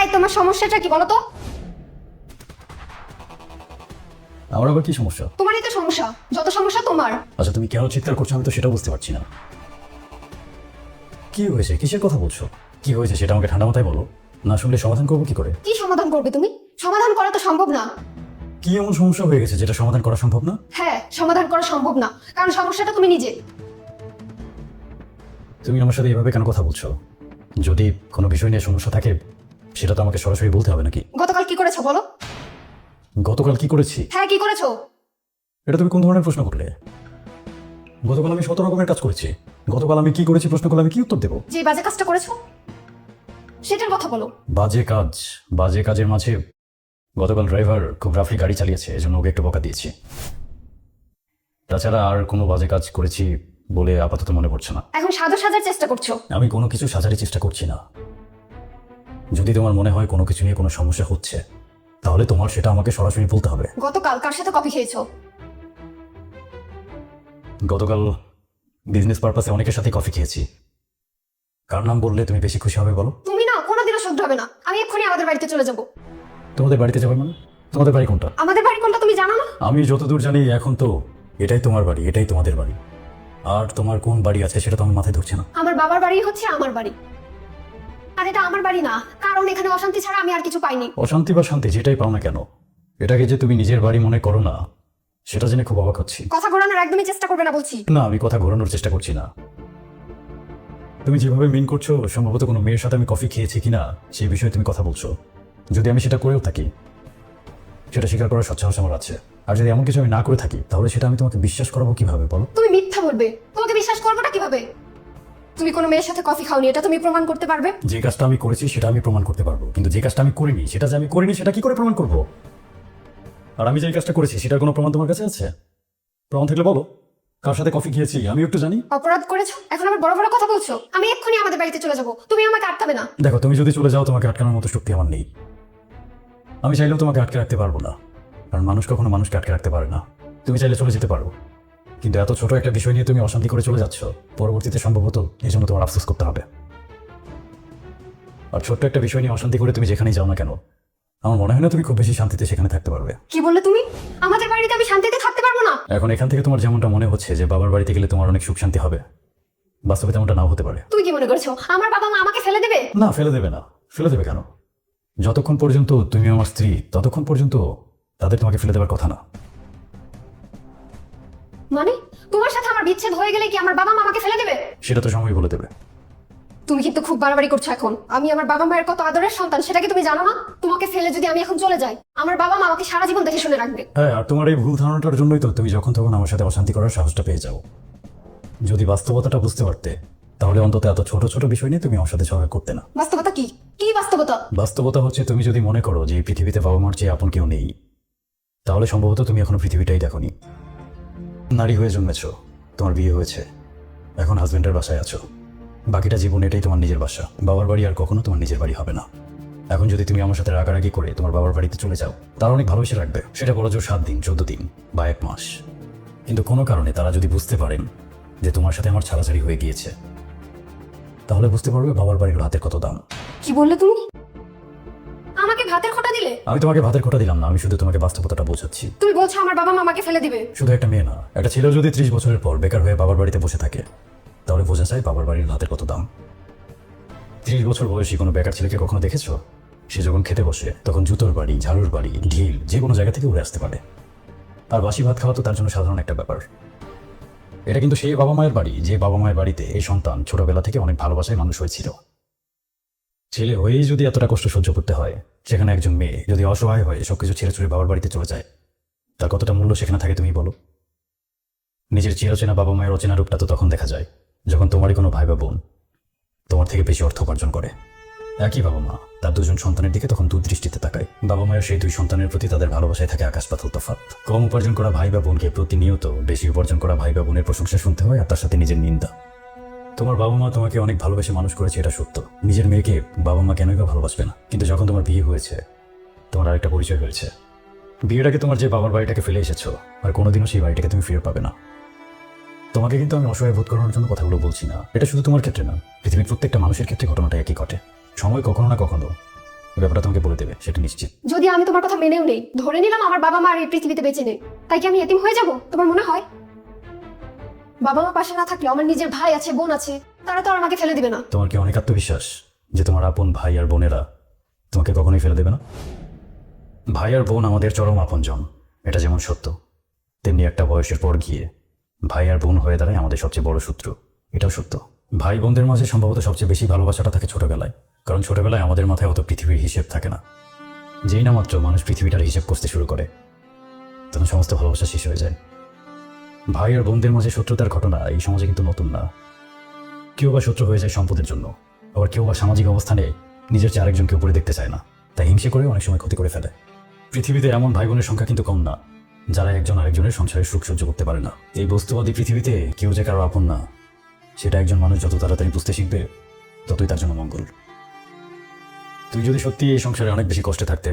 এই তোমার সমস্যাটা কি বলো তো? আমার আবার কি সমস্যা? তোমারই তো সমস্যা, যত সমস্যা তোমার। আচ্ছা তুমি কেন চিৎকার করছো আমি তো সেটা বুঝতে পারছি না। কি হয়েছে, কিসের কথা বলছো? কি হয়েছে সেটা আমাকে ঠান্ডা মাথায় বলো, না শুনলে সমাধান করবো কি করে? কি সমাধান করবে তুমি? সমাধান করা তো সম্ভব না। কি এমন সমস্যা হয়ে গেছে যেটা সমাধান করা সম্ভব না? হ্যাঁ, সমাধান করা সম্ভব না, কারণ সমস্যাটা তুমি নিজে। তুমি আমার সাথে এভাবে কেন কথা বলছো? যদি কোনো বিষয় নিয়ে সমস্যা থাকে সেটা তো আমাকে সরাসরি বলতে হবে নাকি? গতকাল কি করেছো বলো? গতকাল কি করেছি? হ্যাঁ, কি করেছো? এটা তুমি কোন ধরনের প্রশ্ন করলে? গতকাল আমি ১৭ রকমের কাজ করেছি। গতকাল আমি কি করেছি প্রশ্ন করলে আমি কি উত্তর দেবো? যে বাজে কাজটা করেছো সেটার কথা বলো। বাজে কাজ? বাজে কাজের মাঝে গতকাল ড্রাইভার খুব রাফলি গাড়ি চালিয়েছে, এজন্য ওকে একটু বকা দিয়েছি। তাছাড়া আর কোনো বাজে কাজ করেছি বলে আপাতত মনে পড়ছে না। এখন সাজো সাজার চেষ্টা করছো। আমি কোনো কিছু সাজারই চেষ্টা করছি না। যদি তোমার মনে হয় কোনো কিছু নিয়ে কোনো সমস্যা হচ্ছে তাহলে তোমার সেটা আমাকে সরাসরি বলতে হবে। গতকাল কার সাথে কফি খেয়েছো? গতকাল বিজনেস পারপাসে অনেকের সাথে কফি খেয়েছি। কার নাম বললে তুমি বেশি খুশি হবে বলো? তুমি না কোনোদিনও শুধরাবে না। আমি এক্ষুনি আমাদের বাড়িতে চলে যাব। তোমাদের বাড়িতে যাবে মানে? তোমাদের বাড়ি কোনটা? আমাদের বাড়ি কোনটা তুমি জানো না? আমি যতদূর জানি এখন তো এটাই তোমার বাড়ি, এটাই তোমাদের বাড়ি। আর তোমার কোন বাড়ি আছে সেটা তো আমার মাথায় ধরছে না। আমার বাবার বাড়ি হচ্ছে আমার বাড়ি, আর এটা আমার বাড়ি না, কারণ এখানে অশান্তি ছাড়া আমি আর কিছু পাইনি। অশান্তি বা শান্তি যেটাই পাও না কেন, এটাকে যে তুমি নিজের বাড়ি মনে করো না সেটা জেনে খুব অবাক হচ্ছি। কথা ঘোরানোর একদমই চেষ্টা করবে না বলছি। না, আমি কথা ঘোরানোর চেষ্টা করছি না। তুমি যেভাবে মিন করছো সম্ভবত কোনো মেয়ের সাথে আমি কফি খেয়েছি কিনা সেই বিষয়ে তুমি কথা বলছো। যদি আমি সেটা করেও থাকি সেটা স্বীকার করার সৎসাহস আমার আছে। আর যদি এমন কিছু আমি না করে থাকি তাহলে সেটা আমি তোমাকে বিশ্বাস করাবো কিভাবে বলো? তুমি মিথ্যা বলবে, তোমাকে বিশ্বাস করবোটা কিভাবে? তুমি কোনো মেয়ের সাথে কফি খাওনি, এটা তুমি প্রমাণ করতে পারবে? যে কাজটা আমি করেছি সেটা আমি প্রমাণ করতে পারবো, কিন্তু যে কাজটা আমি করিনি সেটা যে আমি করিনি সেটা কি করে প্রমাণ করবো? আর আমি যে কাজটা করেছি সেটার কোনো প্রমাণ তোমার কাছে আছে? প্রমাণ থাকলে বলো, কার সাথে কফি খেয়েছি আমি একটু জানি। অপরাধ করেছো, এখন আবার বড় বড় কথা বলছো। আমি এক্ষুনি আমাদের বাড়িতে চলে যাব, তুমি আমাকে আটকাবে না। দেখো, তুমি যদি চলে যাও তোমাকে আটকানোর মতো শক্তি আমার নেই। আমি চাইলেও তোমাকে আটকে রাখতে পারবো না, কারণ মানুষ কখনো মানুষকে আটকে রাখতে পারে না। তুমি চাইলে চলে যেতে পারো, কিন্তু এত ছোট একটা বিষয় নিয়ে তুমি অশান্তি করে চলে যাচ্ছ, পরবর্তীতে সম্ভবত এই জন্য তোমার আফসোস করতে হবে। আর ছোট্ট একটা বিষয় নিয়ে অশান্তি করে তুমি যেখানেই যাও না কেন, আমার মনে হয় না তুমি খুব বেশি শান্তিতে সেখানে থাকতে পারবে। কি বললে তুমি? আমাদের বাড়িতে আমি শান্তিতে থাকতে পারবো না? এখন এখান থেকে তোমার যেমনটা মনে হচ্ছে যে বাবার বাড়িতে গেলে তোমার অনেক সুখ শান্তি হবে, বাস্তবে তেমনটা নাও হতে পারে। তুমি কি মনে করছো আমার বাবা মা আমাকে ফেলে দেবে? না, ফেলে দেবে না। ফেলে দেবে কেন? যতক্ষণ পর্যন্ত তুমি আমার স্ত্রী ততক্ষণ পর্যন্ত তাদের তোমাকে ফেলে দেওয়ার কথা না। মানে তোমার সাথে আমার বিচ্ছেদ হয়ে গেলে কি আমার বাবা মা আমাকে ফেলে দেবে? সেটা তো সময় বলে দেবে। তুমি কিন্তু খুব বাড়াবাড়ি করছো এখন। আমি আমার বাবা মায়ের কত আদরের সন্তান সেটা কি তুমি জানো না? তোমাকে ফেলে যদি আমি এখন চলে যাই, আমার বাবা মা আমাকে সারা জীবন দেখে শুনে রাখবে। হ্যাঁ, আর তোমার এই ভুল ধারণাটার জন্যই তো তুমি যখন তখন আমার সাথে অশান্তি করার সাহসটা পেয়ে যাও। যদি বাস্তবতাটা বুঝতে পারতে তাহলে অন্তত এত ছোট ছোট বিষয় নিয়ে তুমি আমার সাথে ঝগড়া করতে না। বাস্তবতা কি? কি বাস্তবতা? বাস্তবতা হচ্ছে তুমি যদি মনে করো যে এই পৃথিবীতে বাবা মার চেয়ে আপন কেউ নেই, তাহলে সম্ভবত তুমি এখনো পৃথিবীটাই দেখোনি। নারী হয়ে জন্মেছো, তোমার বিয়ে হয়েছে, এখন হাজবেন্ডের বাসায় আছো, বাকিটা জীবন এটাই তোমার নিজের বাসা। বাবার বাড়ি আর কখনো তোমার নিজের বাড়ি হবে না। এখন যদি তুমি আমার সাথে রাগারাগি করে তোমার বাবার বাড়িতে চলে যাও, তারা অনেক ভালোবেসে রাখবে, সেটা বড় জোর 7 দিন, 14 দিন বা 1 মাস। কিন্তু কোনো কারণে তারা যদি বুঝতে পারেন যে তোমার সাথে আমার ছাড়াছাড়ি হয়ে গিয়েছে, তাহলে বুঝতে পারবে বাবার বাড়ির ভাতের কত দাম। কি বললে তুমি? আমাকে ভাতের খোঁটা দিলে? আমি তোমাকে ভাতের খোঁটা দিলাম না, আমি শুধু তোমাকে বাস্তবতাটা বোঝাচ্ছি। তুমি বলছো আমার বাবা মা আমাকে ফেলে দিবে? শুধু একটা মেয়ে না, একটা ছেলেও যদি 30 বছরের পর বেকার হয়ে বাবার বাড়িতে বসে থাকে তাহলে বোঝা যায় বাবার বাড়ির ভাতের কত দাম। 30 বছর বয়সী কোনো বেকার ছেলেকে কখনো দেখেছো? সে যখন খেতে বসে তখন জুতোর বাড়ি, ঝাড়ুর বাড়ি, ঢিল যে কোনো জায়গা থেকে উড়ে আসতে পারে। আর বাসি ভাত খাওয়া তো তার জন্য সাধারণ একটা ব্যাপার। এটা কিন্তু সেই বাবা মায়ের বাড়ি যে বাবা মায়ের বাড়িতে এই সন্তান ছোটবেলা থেকে অনেক ভালোবাসায় মানুষ হয়েছিল। ছেলে হয়েই যদি এতটা কষ্ট সহ্য করতে হয়, সেখানে একজন মেয়ে যদি অসহায় হয়ে সবকিছু ছেড়ে ছুড়ে বাবার বাড়িতে চলে যায়, তার কতটা মূল্য সেখানে থাকে তুমি বলো? নিজের চিরচেনা বাবা মায়ের অচেনা রূপটা তো তখন দেখা যায় যখন তোমারই কোনো ভাই বা বোন তোমার থেকে বেশি অর্থ উপার্জন করে। একই বাবা মা তার 2 জন সন্তানের দিকে তখন দৃষ্টিতে তাকায়। বাবা মায়ের সেই 2 সন্তানের প্রতি তাদের ভালোবাসায় থাকে আকাশ পাতাল তফাৎ। কম উপার্জন করা ভাই বা বোনকে প্রতিনিয়ত বেশি উপার্জন করা ভাই বা বোনের প্রশংসা শুনতে হয়, আর তার সাথে নিজের নিন্দা। তোমার বাবা মা তোমাকে অনেক ভালোবেসে মানুষ করেছে, এটা সত্য। নিজের মেয়েকে বাবা মা কেনই বা ভালোবাসবে না? কিন্তু যখন তোমার বিয়ে হয়েছে, তোমার আরেকটা পরিচয় হয়েছে। বিয়ের আগে তোমার যে বাবার বাড়িটাকে ফেলে এসেছো, আর কোনোদিনও সেই বাড়িটাকে তুমি ফিরে পাবে না। তোমাকে কিন্তু আমি অসহায় বোধ করানোর জন্য কথাগুলো বলছি না। এটা শুধু তোমার ক্ষেত্রে না, পৃথিবীর প্রত্যেকটা মানুষের ক্ষেত্রে ঘটনাটা একই ঘটে। সময় কখনো না কখনো ব্যাপারটা তোমাকে বলে দেবে, সেটা নিশ্চিত। যদি আমি তোমার কথা মেনেও নেই, ধরে নিলাম আমার বাবা মা আর এই পৃথিবীতে বেঁচে নেই, তাই কি আমি এতিম হয়ে যাব তোমার মনে হয়? বাবা মা পাশে না থাকলে আমার নিজের ভাই আছে, বোন আছে, তারা তো আর আমাকে ফেলে দিবে না। তোমার কি অনেক আত্মবিশ্বাস যে তোমার আপন ভাই আর বোনেরা তোমাকে কখনোই ফেলে দেবে না? ভাই আর বোন আমাদের চরম আপনজন, এটা যেমন সত্য, তেমনি একটা বয়সের পর গিয়ে ভাই আর বোন হয়ে দাঁড়ায় আমাদের সবচেয়ে বড় শত্রু, এটাও সত্য। ভাই বোনদের মাঝে সম্ভবত সবচেয়ে বেশি ভালোবাসাটা থাকে ছোটবেলায়, কারণ ছোটবেলায় আমাদের মাথায় অত পৃথিবীর হিসেব থাকে না। যেই না মাত্র মানুষ পৃথিবীটার হিসেব করতে শুরু করে, তখন সমস্ত ভালোবাসা শেষ হয়ে যায়। ভাই আর বোনদের মাঝে শত্রুতার ঘটনা এই সমাজে কিন্তু নতুন না। কেউ বা শত্রু হয়ে যায় সম্পদের জন্য, আবার কেউ বা সামাজিক অবস্থানে নিজের চেয়ে আরেকজনকে উপরে দেখতে চায় না, তাই হিংসে করে অনেক সময় ক্ষতি করে ফেলে। পৃথিবীতে এমন ভাই বোনের সংখ্যা কিন্তু কম না যারা একজন আরেকজনের সংসারের সুখ সহ্য করতে পারে না। এই বস্তুবাদী পৃথিবীতে কেউ যে কারো আপন না, সেটা একজন মানুষ যত তাড়াতাড়ি বুঝতে শিখবে ততই তার জন্য মঙ্গল। তুই যদি সত্যি এই সংসারে অনেক বেশি কষ্টে থাকতে,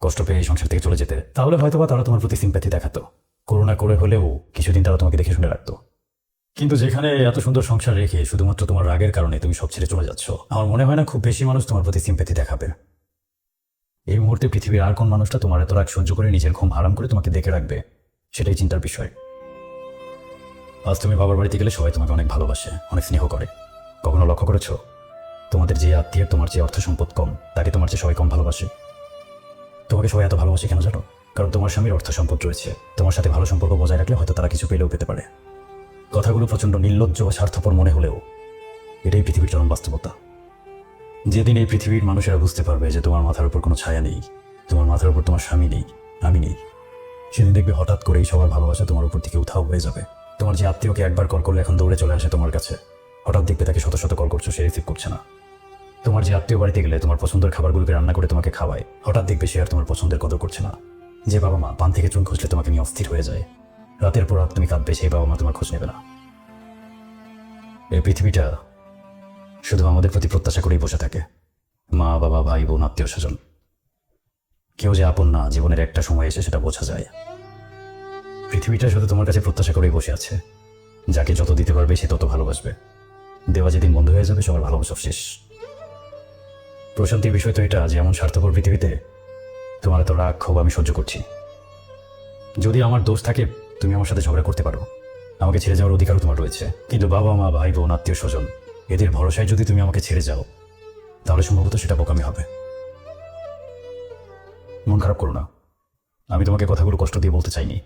কষ্ট পেয়ে এই সংসার থেকে চলে যেতে, তাহলে হয়তোবা তারা তোমার প্রতি সিম্প্যাথি দেখাতো, করুণা করে হলেও কিছুদিন তারা তোমাকে দেখে শুনে রাখতো। কিন্তু যেখানে এত সুন্দর সংসার রেখে শুধুমাত্র তোমার রাগের কারণে তুমি সব ছেড়ে চলে যাচ্ছ, আমার মনে হয় না খুব বেশি মানুষ তোমার প্রতি সিম্প্যাথি দেখাবে। এই মুহূর্তে পৃথিবীর আর কোন মানুষটা তোমার এত রাগ সহ্য করে নিজের ঘুম হারাম করে তোমাকে দেখে রাখবে, সেটাই চিন্তার বিষয়। আজ তুমি বাবার বাড়িতে গেলে সবাই তোমাকে অনেক ভালোবাসে, অনেক স্নেহ করে। কখনো লক্ষ্য করেছো তোমাদের যে আত্মীয় তোমার চেয়ে অর্থ সম্পদ কম, তাকে তোমার চেয়ে সবাই কম ভালোবাসে? তোমাকে সবাই এত ভালোবাসে কেন জানো? কারণ তোমার স্বামীর অর্থ সম্পদ রয়েছে। তোমার সাথে ভালো সম্পর্ক বজায় রাখলে হয়তো তারা কিছু পেলেও পেতে পারে। কথাগুলো প্রচন্ড নির্লজ্জ বা স্বার্থপর মনে হলেও এটাই পৃথিবীর চরম বাস্তবতা। যেদিন এই পৃথিবীর মানুষেরা বুঝতে পারবে যে তোমার মাথার উপর কোনো ছায়া নেই, তোমার মাথার উপর তোমার স্বামী নেই, আমি নেই, সেদিন দেখবে হঠাৎ করেই সবার ভালোবাসা তোমার উপর থেকে উধাও হয়ে যাবে। তোমার যে আত্মীয়কে একবার কল করলে এখন দৌড়ে চলে আসে তোমার কাছে, হঠাৎ দেখবে তাকে শত শত কল করছো, সে রিসিভ করছে না। তোমার যে আত্মীয় বাড়িতে গেলে তোমার পছন্দের খাবারগুলোকে রান্না করে তোমাকে খাওয়ায়, হঠাৎ দেখবে সে আর তোমার পছন্দের কদর করছে না। যে বাবা মা পান থেকে চুন খুঁজলে তোমাকে নিয়ে অস্থির হয়ে যায়, রাতের পর রাত তুমি কাঁদবে, সেই বাবা মা তোমার খোঁজ নেবে না। এই পৃথিবীটা শুধু আমাদের প্রতি প্রত্যাশা করেই বসে থাকে, মা বাবা ভাই বোন আত্মীয় স্বজন। কেউ যে আপন না, জীবনের একটা সময় এসে সেটা বোঝা যায়। পৃথিবীটা শুধু তোমার কাছে প্রত্যাশা করেই বসে আছে, যাকে যত দিতে পারবে সে তত ভালোবাসবে। দেওয়া যেদিন বন্ধ হয়ে যাবে সবার ভালোবাসা শেষ। প্রশান্তির বিষয় তো এটা যে এমন স্বার্থপর পৃথিবীতে তোমার এত রাগ ক্ষোভ আমি সহ্য করছি। যদি আমার দোষ থাকে তুমি আমার সাথে ঝগড়া করতে পারো, আমাকে ছেড়ে যাওয়ার অধিকারও তোমার রয়েছে। কিন্তু বাবা মা ভাই বোন আত্মীয় স্বজন এদের ভরসায় যদি তুমি আমাকে ছেড়ে যাও, তাহলে সম্ভবত সেটা বোকামি হবে। মন খারাপ করো না, আমি তোমাকে কথাগুলো কষ্ট দিয়ে বলতে চাইনি।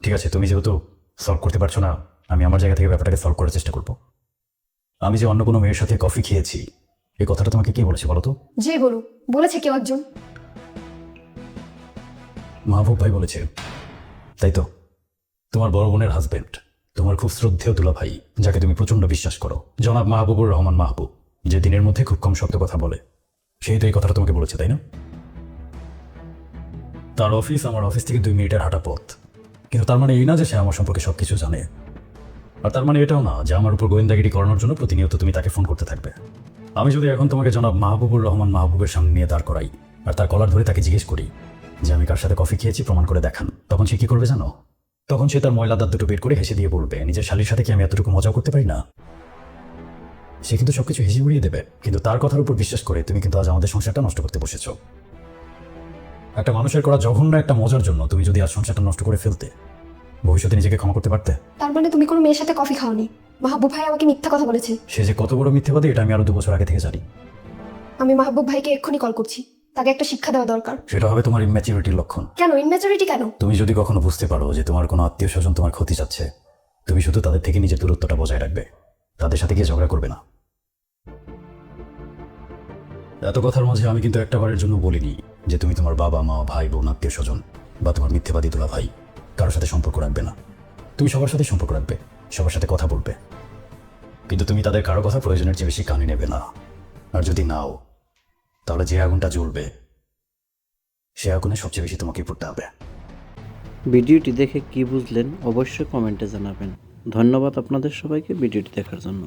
ঠিক আছে, তুমি যেহেতু সলভ করতে পারছো না, আমি আমার জায়গা থেকে ব্যাপারটাকে সলভ করার চেষ্টা করব। আমি যে অন্য কোনো মেয়ের সাথে কফি খেয়েছি, এই কথাটা তোমাকে কে বলেছে বলো তো? যে বলেছে কেউ একজন। মাহবুব ভাই বলেছে। তাই তো, তোমার বড় বোনের হাজবেন্ড, তোমার খুব শ্রদ্ধেয় দুলা ভাই, যাকে তুমি প্রচন্ড বিশ্বাস করো, জনাব মাহবুবুর রহমান মাহবুব, যে দিনের মধ্যে খুব কম শক্ত কথা বলে, সেই তো এই কথাটা তোমাকে বলেছে, তাই না? তার অফিস আমার অফিস থেকে 2 মিনিটের হাঁটা পথ। কিন্তু তার মানে এই না যে সে আমার সম্পর্কে সবকিছু জানে। আর তার মানে এটাও না যে আমার উপর গোয়েন্দাগিরি করানোর জন্য প্রতিনিয়ত তুমি তাকে ফোন করতে থাকবে। আমি যদি এখন তোমাকে জনাব মাহবুবুর রহমান মাহবুবের সামনে নিয়ে দাঁড় করাই আর তার কলার ধরে তাকে জিজ্ঞেস করি যে আমি কার সাথে কফি খেয়েছি প্রমাণ করে দেখান, তখন সে কি করবে জানো? তখন সে তার ময়লা দাঁত দুটো বের করে হেসে দিয়ে বলবে, নিজের শালীর সাথে কি আমি এতটুকু মজাও করতে পারি না? সে কিন্তু সবকিছু হেসে উড়িয়ে দেবে। কিন্তু তার কথার উপর বিশ্বাস করে তুমি কিন্তু আজ আমাদের সংসারটা নষ্ট করতে বসেছ। একটা মানুষের করা জঘন্য একটা মজার জন্য তুমি যদি আজ সংসারটা নষ্ট করে ফেলতে, ভবিষ্যতে নিজেকে ক্ষমা করতে পারতে। তার মানে তুমি কোনো মেয়ের সাথে কফি খাওনি? মাহবুব ভাই আমাকে মিথ্যা কথা বলেছে। সে যে কত বড় মিথ্যেবাদী এটা আমি আরো 2 বছর আগে থেকে জানি। আমি মাহবুব ভাইকে এক্ষুনি কল করছি, তাকে একটা শিক্ষা দেওয়া দরকার। সেটা হবে তোমার ইম্যাচুরিটির লক্ষণ। কেন ইনম্যাচুরিটি কেন? তুমি যদি কখনো বুঝতে পারো যে তোমার কোনো আত্মীয় স্বজন তোমার ক্ষতি চাচ্ছে, তুমি শুধু তাদের থেকে নিজের দূরত্বটা বজায় রাখবে, তাদের সাথে গিয়ে ঝগড়া করবে না। এত কথার মাঝে আমি কিন্তু একটা বারের জন্য বলিনি যে তুমি তোমার বাবা মা ভাই বোন আত্মীয় স্বজন বা তোমার মিথ্যেবাদী দুলা ভাই কারোর সাথে সম্পর্ক রাখবে না। তুমি সবার সাথে সম্পর্ক রাখবে, সবার সাথে কথা বলবে, কিন্তু তুমি তাদের কারো কথা প্রয়োজনের চেয়ে বেশি কানে নেবে না। আর যদি নাও, তাহলে যে আগুনটা জ্বলবে সে আগুনে সবচেয়ে বেশি তোমাকে পড়তে হবে। ভিডিওটি দেখে কি বুঝলেন অবশ্যই কমেন্টে জানাবেন। ধন্যবাদ আপনাদের সবাইকে ভিডিওটি দেখার জন্য।